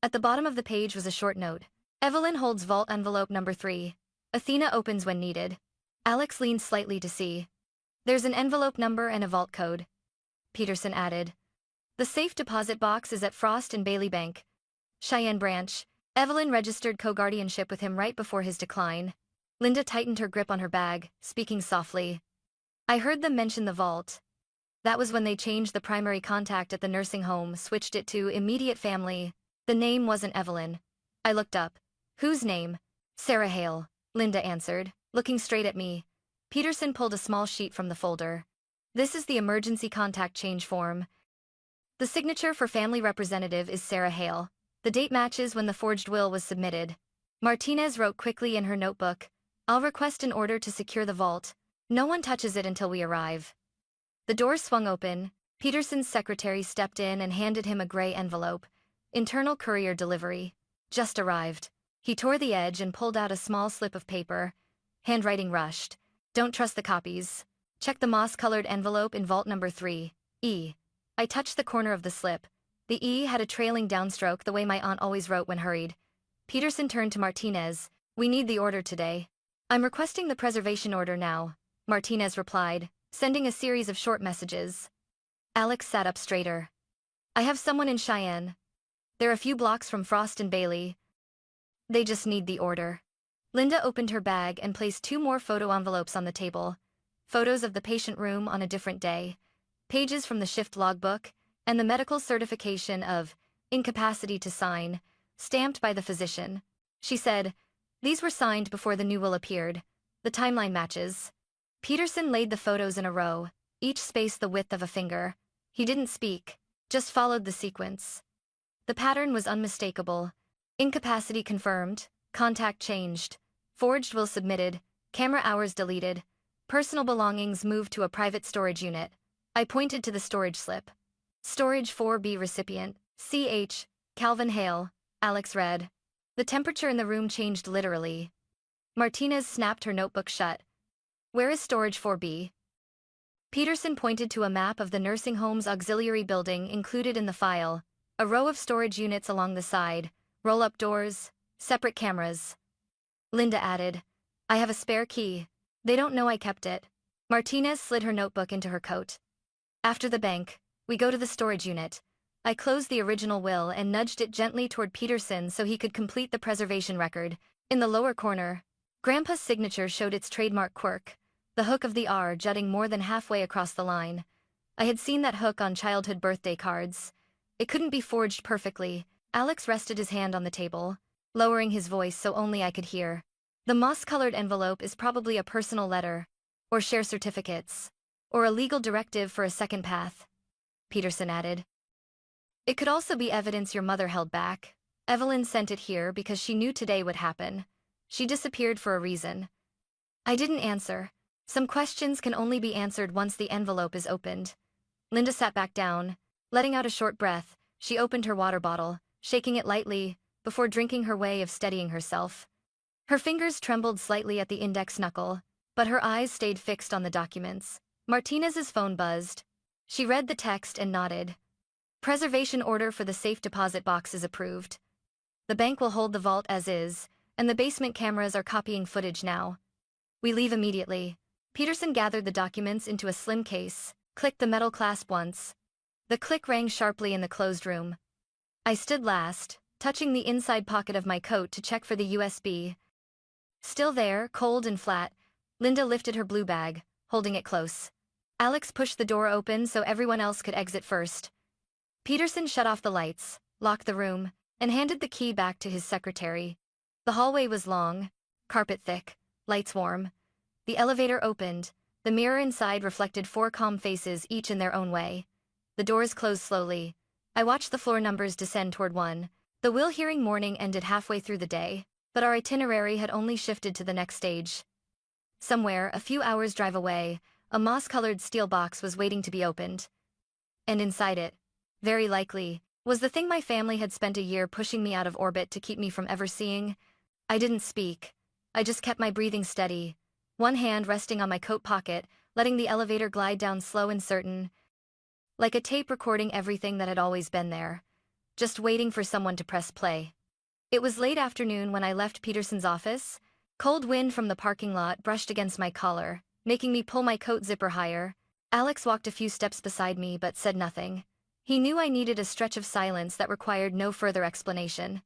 At the bottom of the page was a short note. Evelyn holds vault envelope number 3. Athena opens when needed. Alex leaned slightly to see. There's an envelope number and a vault code. Peterson added. The safe deposit box is at Frost and Bailey Bank, Cheyenne Branch. Evelyn registered co-guardianship with him right before his decline. Linda tightened her grip on her bag, speaking softly. I heard them mention the vault. That was when they changed the primary contact at the nursing home, switched it to immediate family. The name wasn't Evelyn. I looked up. Whose name? Sarah Hale, Linda answered, looking straight at me. Peterson pulled a small sheet from the folder. This is the emergency contact change form. The signature for family representative is Sarah Hale. The date matches when the forged will was submitted. Martinez wrote quickly in her notebook. I'll request an order to secure the vault. No one touches it until we arrive. The door swung open. Peterson's secretary stepped in and handed him a gray envelope. Internal courier delivery. Just arrived. He tore the edge and pulled out a small slip of paper. Handwriting rushed. Don't trust the copies. Check the moss-colored envelope in vault number 3. E. I touched the corner of the slip. The E had a trailing downstroke the way my aunt always wrote when hurried. Peterson turned to Martinez. We need the order today. I'm requesting the preservation order now, Martinez replied, sending a series of short messages. Alex sat up straighter. I have someone in Cheyenne. They're a few blocks from Frost and Bailey. They just need the order. Linda opened her bag and placed 2 more photo envelopes on the table. Photos of the patient room on a different day, pages from the shift logbook, and the medical certification of incapacity to sign, stamped by the physician. She said, these were signed before the new will appeared. The timeline matches. Peterson laid the photos in a row, each space the width of a finger. He didn't speak, just followed the sequence. The pattern was unmistakable. Incapacity confirmed, contact changed, forged will submitted, camera hours deleted, personal belongings moved to a private storage unit. I pointed to the storage slip. Storage 4B recipient, CH, Calvin Hale, Alex read. The temperature in the room changed literally. Martinez snapped her notebook shut. Where is storage 4B? Peterson pointed to a map of the nursing home's auxiliary building included in the file, a row of storage units along the side, roll-up doors, separate cameras. Linda added, I have a spare key. They don't know I kept it. Martinez slid her notebook into her coat. After the bank, we go to the storage unit. I closed the original will and nudged it gently toward Peterson so he could complete the preservation record. In the lower corner, Grandpa's signature showed its trademark quirk, the hook of the R jutting more than halfway across the line. I had seen that hook on childhood birthday cards. It couldn't be forged perfectly. Alex rested his hand on the table, lowering his voice so only I could hear. The moss-colored envelope is probably a personal letter, or share certificates, or a legal directive for a second path, Peterson added. It could also be evidence your mother held back. Evelyn sent it here because she knew today would happen. She disappeared for a reason. I didn't answer. Some questions can only be answered once the envelope is opened. Linda sat back down. Letting out a short breath, she opened her water bottle, shaking it lightly, before drinking her way of steadying herself. Her fingers trembled slightly at the index knuckle, but her eyes stayed fixed on the documents. Martinez's phone buzzed. She read the text and nodded. Preservation order for the safe deposit box is approved. The bank will hold the vault as is, and the basement cameras are copying footage now. We leave immediately. Peterson gathered the documents into a slim case, clicked the metal clasp once. The click rang sharply in the closed room. I stood last, touching the inside pocket of my coat to check for the USB. Still there, cold and flat, Linda lifted her blue bag, holding it close. Alex pushed the door open so everyone else could exit first. Peterson shut off the lights, locked the room, and handed the key back to his secretary. The hallway was long, carpet thick, lights warm. The elevator opened. The mirror inside reflected 4 calm faces, each in their own way. The doors closed slowly. I watched the floor numbers descend toward 1. The will hearing morning ended halfway through the day, but our itinerary had only shifted to the next stage. Somewhere, a few hours' drive away, a moss-colored steel box was waiting to be opened. And inside it, very likely, was the thing my family had spent a year pushing me out of orbit to keep me from ever seeing. I didn't speak. I just kept my breathing steady, one hand resting on my coat pocket, letting the elevator glide down slow and certain, like a tape recording everything that had always been there, just waiting for someone to press play. It was late afternoon when I left Peterson's office. Cold wind from the parking lot brushed against my collar, making me pull my coat zipper higher. Alex walked a few steps beside me but said nothing. He knew I needed a stretch of silence that required no further explanation.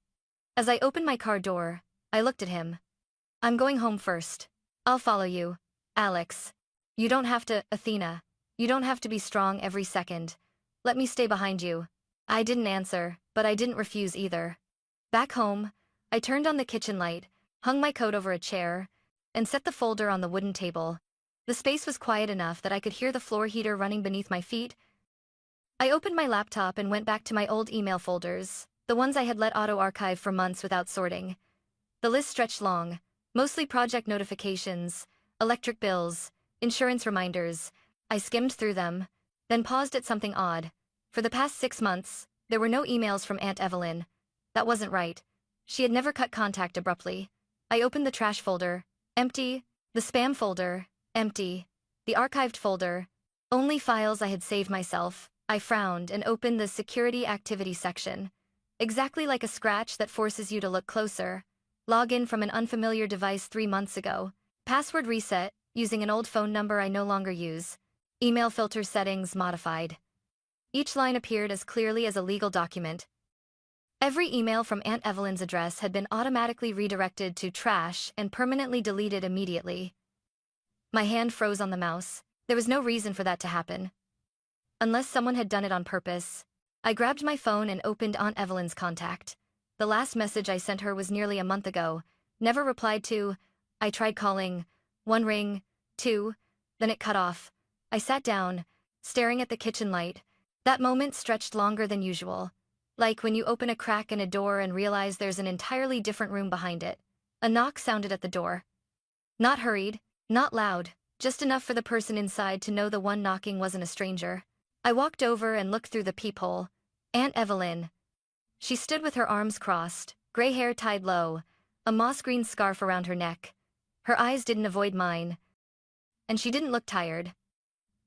As I opened my car door, I looked at him. I'm going home first. I'll follow you, Alex. You don't have to, Athena. You don't have to be strong every second. Let me stay behind you. I didn't answer, but I didn't refuse either. Back home, I turned on the kitchen light, hung my coat over a chair, and set the folder on the wooden table. The space was quiet enough that I could hear the floor heater running beneath my feet. I opened my laptop and went back to my old email folders, the ones I had let auto-archive for months without sorting. The list stretched long, mostly project notifications, electric bills, insurance reminders. I skimmed through them, then paused at something odd. For the past 6 months, there were no emails from Aunt Evelyn. That wasn't right. She had never cut contact abruptly. I opened the trash folder. Empty. The spam folder. Empty. The archived folder. Only files I had saved myself. I frowned and opened the security activity section. Exactly like a scratch that forces you to look closer. Login from an unfamiliar device 3 months ago. Password reset, using an old phone number I no longer use. Email filter settings modified. Each line appeared as clearly as a legal document. Every email from Aunt Evelyn's address had been automatically redirected to trash and permanently deleted immediately. My hand froze on the mouse. There was no reason for that to happen. Unless someone had done it on purpose. I grabbed my phone and opened Aunt Evelyn's contact. The last message I sent her was nearly a month ago. Never replied to. I tried calling. 1 ring, 2, then it cut off. I sat down, staring at the kitchen light. That moment stretched longer than usual. Like when you open a crack in a door and realize there's an entirely different room behind it. A knock sounded at the door. Not hurried, not loud, just enough for the person inside to know the one knocking wasn't a stranger. I walked over and looked through the peephole. Aunt Evelyn. She stood with her arms crossed, gray hair tied low, a moss-green scarf around her neck. Her eyes didn't avoid mine, and she didn't look tired,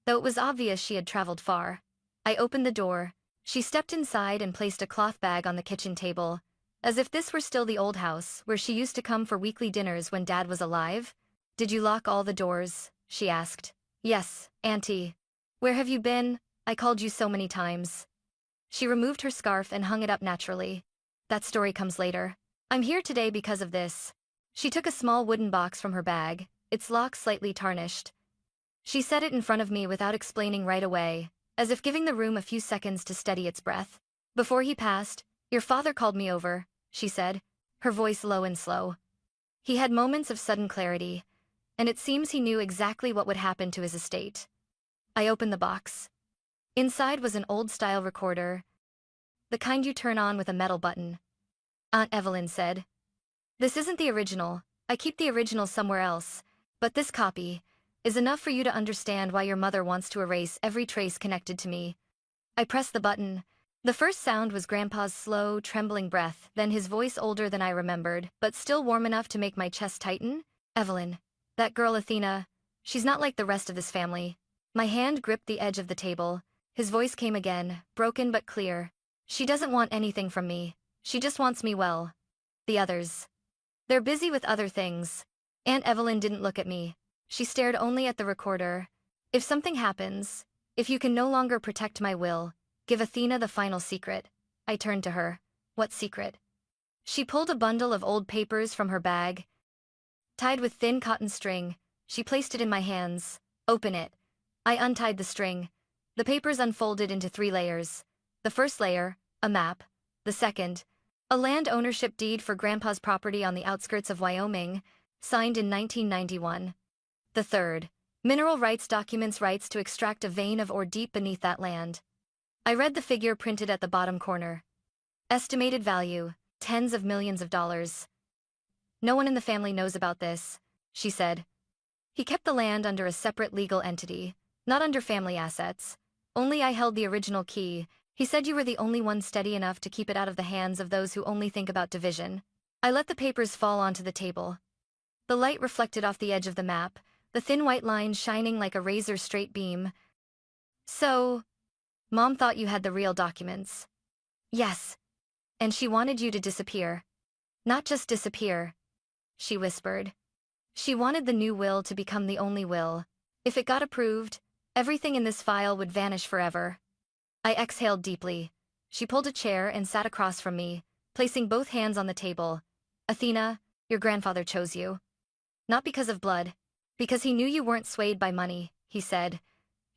though it was obvious she had traveled far. I opened the door. She stepped inside and placed a cloth bag on the kitchen table, as if this were still the old house where she used to come for weekly dinners when Dad was alive. "Did you lock all the doors?" she asked. "Yes, Auntie. Where have you been? I called you so many times." She removed her scarf and hung it up naturally. "That story comes later. I'm here today because of this." She took a small wooden box from her bag, its lock slightly tarnished. She set it in front of me without explaining right away, as if giving the room a few seconds to steady its breath. "Before he passed, your father called me over," she said, her voice low and slow. "He had moments of sudden clarity, and it seems he knew exactly what would happen to his estate." I opened the box. Inside was an old-style recorder, the kind you turn on with a metal button. Aunt Evelyn said, "This isn't the original. I keep the original somewhere else, but this copy is enough for you to understand why your mother wants to erase every trace connected to me." I pressed the button. The first sound was Grandpa's slow, trembling breath, then his voice older than I remembered, but still warm enough to make my chest tighten. "Evelyn, that girl Athena, she's not like the rest of this family." My hand gripped the edge of the table. His voice came again, broken but clear. "She doesn't want anything from me. She just wants me well. The others, they're busy with other things." Aunt Evelyn didn't look at me. She stared only at the recorder. "If something happens, if you can no longer protect my will, give Athena the final secret." I turned to her. "What secret?" She pulled a bundle of old papers from her bag. Tied with thin cotton string, she placed it in my hands. "Open it." I untied the string. The papers unfolded into 3 layers. The first layer, a map. The second, a land ownership deed for Grandpa's property on the outskirts of Wyoming, signed in 1991. The third, mineral rights documents, rights to extract a vein of ore deep beneath that land. I read the figure printed at the bottom corner. Estimated value, tens of millions of dollars. "No one in the family knows about this," she said. "He kept the land under a separate legal entity, not under family assets. Only I held the original key. He said you were the only one steady enough to keep it out of the hands of those who only think about division." I let the papers fall onto the table. The light reflected off the edge of the map, the thin white line shining like a razor-straight beam. "So, Mom thought you had the real documents." "Yes. And she wanted you to disappear." "Not just disappear," she whispered. "She wanted the new will to become the only will. If it got approved, everything in this file would vanish forever." I exhaled deeply. She pulled a chair and sat across from me, placing both hands on the table. "Athena, your grandfather chose you. Not because of blood. Because he knew you weren't swayed by money," he said.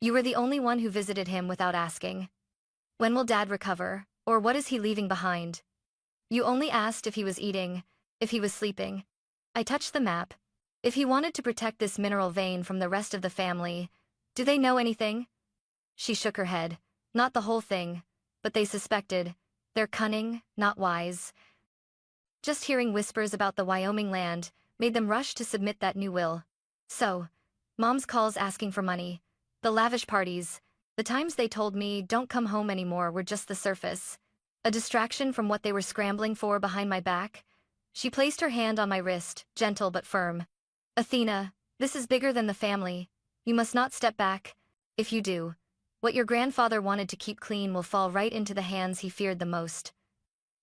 "You were the only one who visited him without asking, 'When will Dad recover?' or 'What is he leaving behind?' You only asked if he was eating, if he was sleeping." I touched the map. "If he wanted to protect this mineral vein from the rest of the family, do they know anything?" She shook her head. "Not the whole thing, but they suspected. They're cunning, not wise." Just hearing whispers about the Wyoming land made them rush to submit that new will. So, Mom's calls asking for money, the lavish parties, the times they told me don't come home anymore were just the surface. A distraction from what they were scrambling for behind my back. She placed her hand on my wrist, gentle but firm. "Athena, this is bigger than the family. You must not step back. If you do, what your grandfather wanted to keep clean will fall right into the hands he feared the most."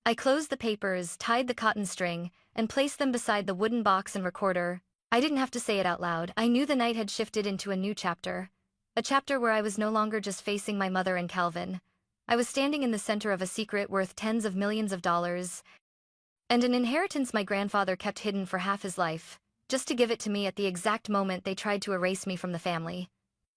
I closed the papers, tied the cotton string, and placed them beside the wooden box and recorder. I didn't have to say it out loud. I knew the night had shifted into a new chapter. A chapter where I was no longer just facing my mother and Calvin. I was standing in the center of a secret worth tens of millions of dollars, and an inheritance my grandfather kept hidden for half his life, just to give it to me at the exact moment they tried to erase me from the family.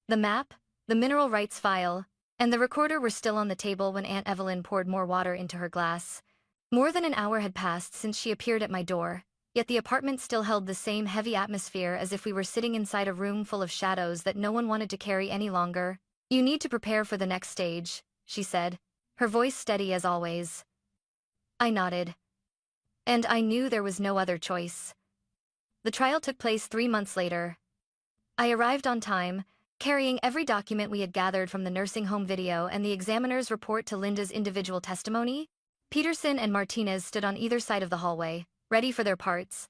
The map, the mineral rights file, and the recorder were still on the table when Aunt Evelyn poured more water into her glass. More than an hour had passed since she appeared at my door, yet the apartment still held the same heavy atmosphere as if we were sitting inside a room full of shadows that no one wanted to carry any longer. "You need to prepare for the next stage," she said, her voice steady as always. I nodded. And I knew there was no other choice. The trial took place 3 months later. I arrived on time, carrying every document we had gathered from the nursing home video and the examiner's report to Linda's individual testimony. Peterson and Martinez stood on either side of the hallway, ready for their parts.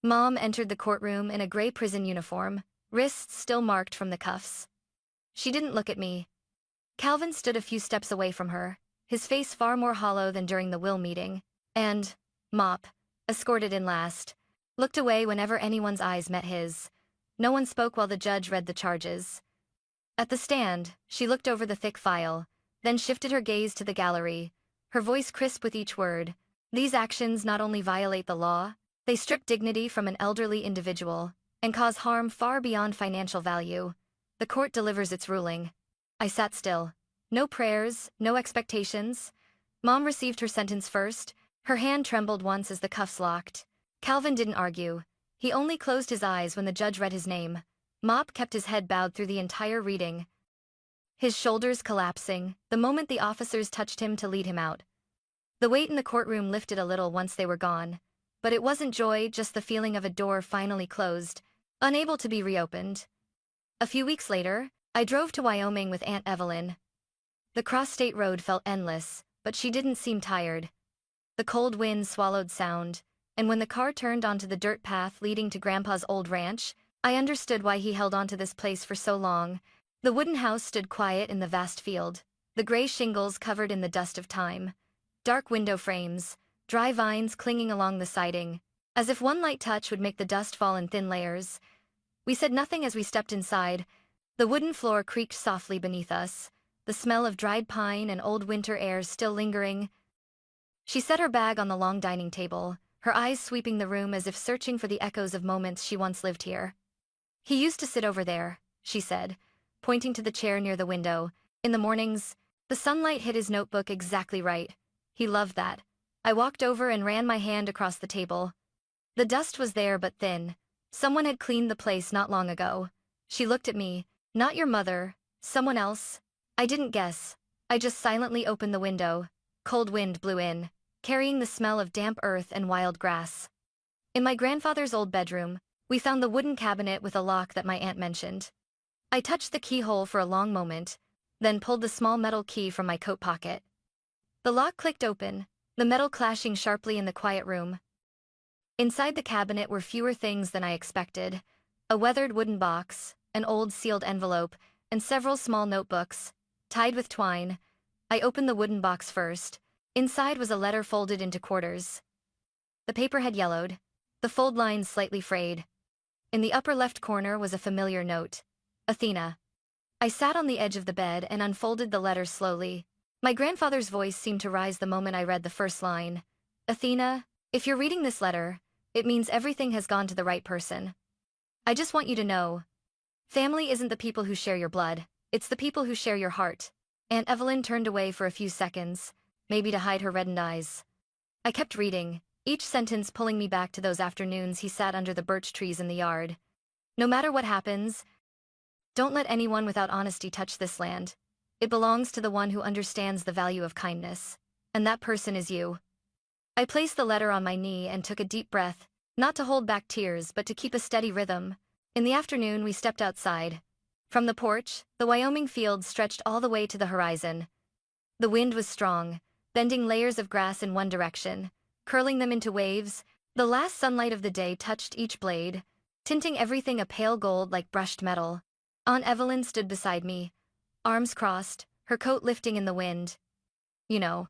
Mom entered the courtroom in a gray prison uniform, wrists still marked from the cuffs. She didn't look at me. Calvin stood a few steps away from her, his face far more hollow than during the will meeting, and Mop, escorted in last, looked away whenever anyone's eyes met his. No one spoke while the judge read the charges. At the stand, she looked over the thick file, then shifted her gaze to the gallery, her voice crisp with each word. These actions not only violate the law, they strip dignity from an elderly individual and cause harm far beyond financial value. The court delivers its ruling. I sat still. No prayers, no expectations. Mom received her sentence first. Her hand trembled once as the cuffs locked. Calvin didn't argue. He only closed his eyes when the judge read his name. Mop kept his head bowed through the entire reading, his shoulders collapsing the moment the officers touched him to lead him out. The weight in the courtroom lifted a little once they were gone, but it wasn't joy, just the feeling of a door finally closed, unable to be reopened. A few weeks later, I drove to Wyoming with Aunt Evelyn. The cross-state road felt endless, but she didn't seem tired. The cold wind swallowed sound, and when the car turned onto the dirt path leading to Grandpa's old ranch, I understood why he held onto this place for so long. The wooden house stood quiet in the vast field, the gray shingles covered in the dust of time, dark window frames, dry vines clinging along the siding, as if one light touch would make the dust fall in thin layers. We said nothing as we stepped inside. The wooden floor creaked softly beneath us, the smell of dried pine and old winter air still lingering. She set her bag on the long dining table, her eyes sweeping the room as if searching for the echoes of moments she once lived here. "He used to sit over there," she said, pointing to the chair near the window. "In the mornings, the sunlight hit his notebook exactly right. He loved that." I walked over and ran my hand across the table. The dust was there but thin. Someone had cleaned the place not long ago. She looked at me. "Not your mother, someone else?" I didn't guess. I just silently opened the window. Cold wind blew in, carrying the smell of damp earth and wild grass. In my grandfather's old bedroom, we found the wooden cabinet with a lock that my aunt mentioned. I touched the keyhole for a long moment, then pulled the small metal key from my coat pocket. The lock clicked open, the metal clashing sharply in the quiet room. Inside the cabinet were fewer things than I expected: a weathered wooden box, an old sealed envelope, and several small notebooks, tied with twine. I opened the wooden box first. Inside was a letter folded into quarters. The paper had yellowed, the fold lines slightly frayed. In the upper left corner was a familiar note: Athena. I sat on the edge of the bed and unfolded the letter slowly. My grandfather's voice seemed to rise the moment I read the first line. "Athena, if you're reading this letter, it means everything has gone to the right person. I just want you to know, family isn't the people who share your blood, it's the people who share your heart." Aunt Evelyn turned away for a few seconds, maybe to hide her reddened eyes. I kept reading, each sentence pulling me back to those afternoons he sat under the birch trees in the yard. "No matter what happens, don't let anyone without honesty touch this land. It belongs to the one who understands the value of kindness. And that person is you." I placed the letter on my knee and took a deep breath, not to hold back tears but to keep a steady rhythm. In the afternoon we stepped outside. From the porch, the Wyoming fields stretched all the way to the horizon. The wind was strong, bending layers of grass in one direction, curling them into waves. The last sunlight of the day touched each blade, tinting everything a pale gold like brushed metal. Aunt Evelyn stood beside me, arms crossed, her coat lifting in the wind. "You know,"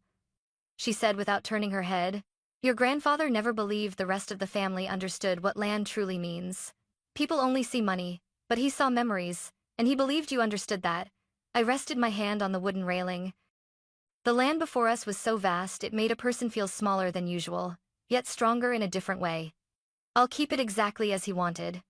she said without turning her head, "your grandfather never believed the rest of the family understood what land truly means. People only see money, but he saw memories, and he believed you understood that." I rested my hand on the wooden railing. The land before us was so vast it made a person feel smaller than usual, yet stronger in a different way. "I'll keep it exactly as he wanted,"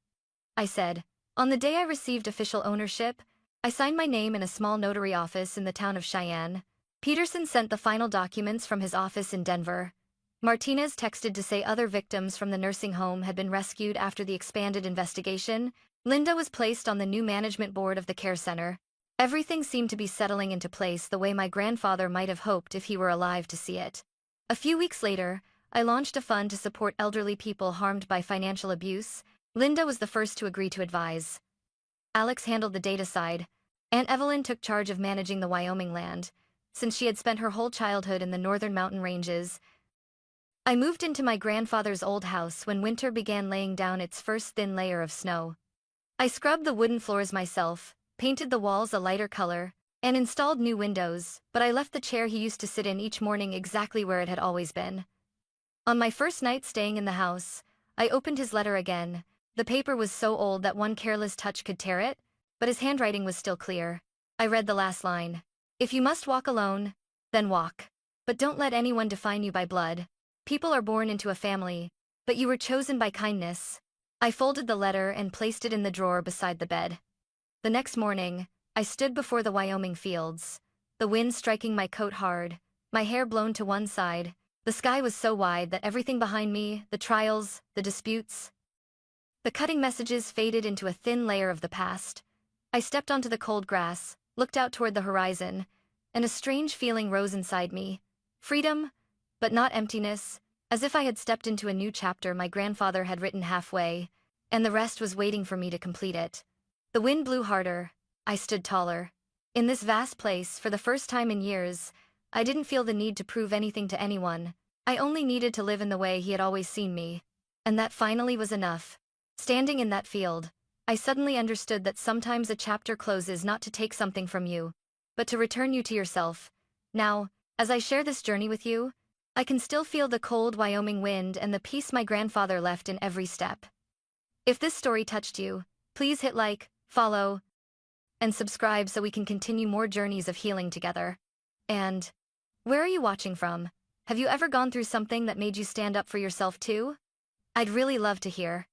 I said. On the day I received official ownership, I signed my name in a small notary office in the town of Cheyenne. Peterson sent the final documents from his office in Denver. Martinez texted to say other victims from the nursing home had been rescued after the expanded investigation. Linda was placed on the new management board of the care center. Everything seemed to be settling into place the way my grandfather might have hoped if he were alive to see it. A few weeks later, I launched a fund to support elderly people harmed by financial abuse. Linda was the first to agree to advise. Alex handled the data side. Aunt Evelyn took charge of managing the Wyoming land, since she had spent her whole childhood in the northern mountain ranges. I moved into my grandfather's old house when winter began laying down its first thin layer of snow. I scrubbed the wooden floors myself, painted the walls a lighter color, and installed new windows, but I left the chair he used to sit in each morning exactly where it had always been. On my first night staying in the house, I opened his letter again. The paper was so old that one careless touch could tear it, but his handwriting was still clear. I read the last line. If you must walk alone, then walk. But don't let anyone define you by blood. People are born into a family, but you were chosen by kindness. I folded the letter and placed it in the drawer beside the bed. The next morning, I stood before the Wyoming fields, the wind striking my coat hard, my hair blown to one side. The sky was so wide that everything behind me, the trials, the disputes, the cutting messages faded into a thin layer of the past. I stepped onto the cold grass, looked out toward the horizon, and a strange feeling rose inside me. Freedom, but not emptiness, as if I had stepped into a new chapter my grandfather had written halfway, and the rest was waiting for me to complete it. The wind blew harder. I stood taller. In this vast place, for the first time in years, I didn't feel the need to prove anything to anyone. I only needed to live in the way he had always seen me. And that finally was enough. Standing in that field, I suddenly understood that sometimes a chapter closes not to take something from you, but to return you to yourself. Now, as I share this journey with you, I can still feel the cold Wyoming wind and the peace my grandfather left in every step. If this story touched you, please hit like, follow, and subscribe so we can continue more journeys of healing together. And where are you watching from? Have you ever gone through something that made you stand up for yourself too? I'd really love to hear.